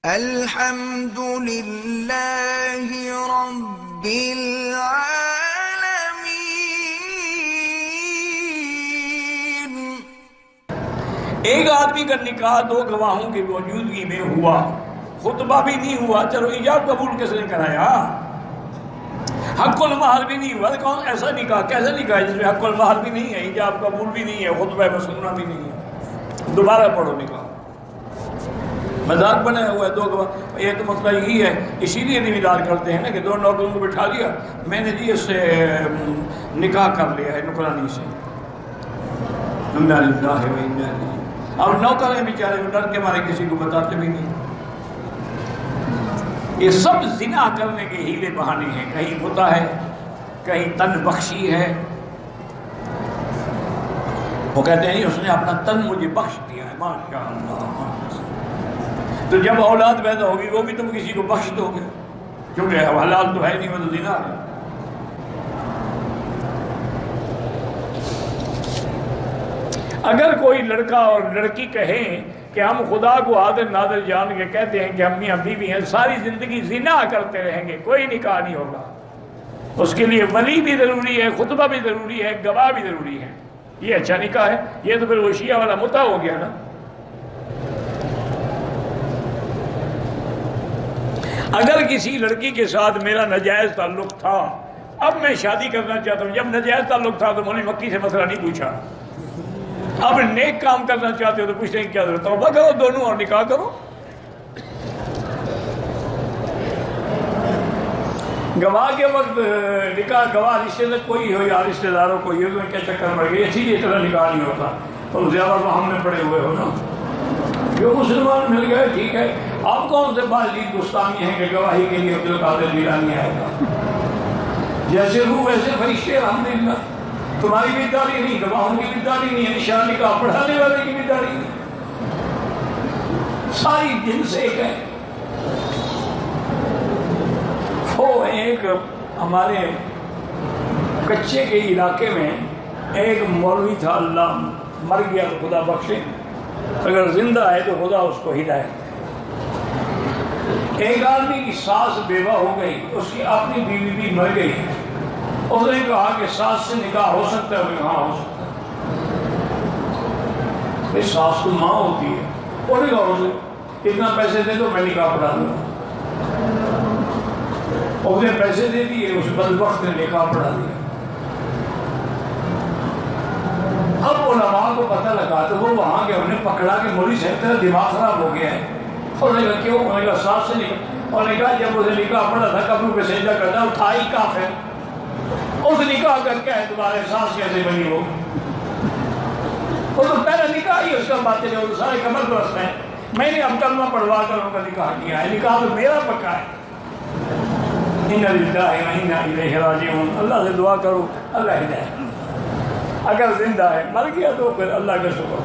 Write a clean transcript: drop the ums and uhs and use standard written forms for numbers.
الحمد للہ رب العالمین۔ ایک آدمی کا نکاح دو گواہوں کی موجودگی میں ہوا، خطبہ بھی نہیں ہوا، چلو ایجاب قبول کس نے کرایا؟ حق المہر بھی نہیں ہوا، کون ایسا نکاح کیسا نکاح ہے جس میں حق المہر بھی نہیں ہے، ایجاب قبول بھی نہیں ہے، خطبہ مسنونہ بھی نہیں ہے؟ دوبارہ پڑھو نکاح، مذاق بنا ہوا ہے دو گواہ۔ یہ تو مسئلہ یہی ہے، اسی لیے دیندار کرتے ہیں نا کہ دو نوکروں کو بٹھا دیا، میں نے جی اس سے نکاح کر لیا ہے نوکرانی سے، اور نوکر ہیں بیچارے ڈر کے مارے کسی کو بتاتے بھی نہیں۔ یہ سب زنا کرنے کے ہیلے بہانے ہیں، کہیں متع ہے، کہیں تن بخشی ہے۔ وہ کہتے ہیں اس نے اپنا تن مجھے بخش دیا ہے، ماشاء اللہ۔ تو جب اولاد پیدا ہوگی وہ بھی تم کسی کو بخش دو گے، کیونکہ حلال تو ہے نہیں، وہ تو زنا ہے۔ اگر کوئی لڑکا اور لڑکی کہیں کہ ہم خدا کو حاضر ناظر جان کے کہتے ہیں کہ ہم میاں بیوی ہیں، ساری زندگی زنا کرتے رہیں گے، کوئی نکاح نہیں ہوگا۔ اس کے لیے ولی بھی ضروری ہے، خطبہ بھی ضروری ہے، گواہ بھی ضروری ہے۔ یہ اچھا نکاح ہے؟ یہ تو پھر وہ شیعہ والا متع ہو گیا نا۔ اگر کسی لڑکی کے ساتھ میرا ناجائز تعلق تھا، اب میں شادی کرنا چاہتا ہوں، جب ناجائز تعلق تھا تو مولوی مکی سے مسئلہ نہیں پوچھا، اب نیک کام کرنا چاہتے ہو تو پوچھتے ہیں کیا ضرورت، توبہ کرو دونوں اور نکاح کرو۔ گواہ کے وقت نکاح گواہ رشتے دار کوئی ہو یا رشتے داروں کو یہ کیا چکر پڑ گئی، اسی لیے طرح نکاح نہیں ہوتا، تو زیادہ ہم میں پڑے ہوئے ہو نا، جو مسلمان مل گئے ٹھیک ہے۔ آپ کون سے باجید گستامی ہیں کہ گواہی کے لیے عبد القادر جیلانی آئے گا؟ جیسے روح ویسے فرشتے، الحمدللہ۔ تمہاری بھی داری نہیں، گواہوں کی بھی داری نہیں ہے، نشان نکاح پڑھانے والے کی بھی داری نہیں، ساری دن سے ایک ہے۔ وہ ایک ہمارے کچے کے علاقے میں ایک مولوی تھا، اللہ مر گیا تو خدا بخشے، اگر زندہ ہے تو خدا اس کو ہدایت۔ ایک آدمی کی ساس بیوہ ہو گئی، اس کی اپنی بیوی بھی مر گئی، اس نے کہا کہ ساس سے نکاح ہو سکتا ہے؟ ہاں ہو سکتا ہے۔ ساس تو ماں ہوتی ہے، وہ نے کہا اسے اتنا پیسے دے دو میں نکاح پڑھا دوں گا۔ اس نے پیسے دے دیے، اس بدبخت نے نکاح پڑھا دیا۔ اب علماء کو پتہ لگا تو وہ وہاں گئے، انہیں پکڑا کہ مولوی صاحب تیرا دماغ خراب ہو گیا ہے۔ انہوں نے کہا کیوں؟ انہوں نے کہا ساس سے نکاح، انہوں نے کہا جب اسے نکاح پڑھا تھا قبروں پہ سجدہ کرتا تھا ہی کافر، اس نکاح کر کے ہے تمہارے ساس کیسے بنی ہو؟ وہ تو پہلا نکاح ہی اس کا باطل ہے، وہ سارے قبر پرست ہیں۔ میں نے اب کلمہ پڑھوا کر ان کا نکاح کیا ہے، نکاح تو میرا پکا ہے۔ اِنَّ لِلَّهِ وَإِنَّا إِلَيْهِ رَاجِعُونَ۔ اللہ سے دعا کرو اللہ ہدایت، اگر زندہ ہے، مر گیا تو پھر اللہ کا شکر۔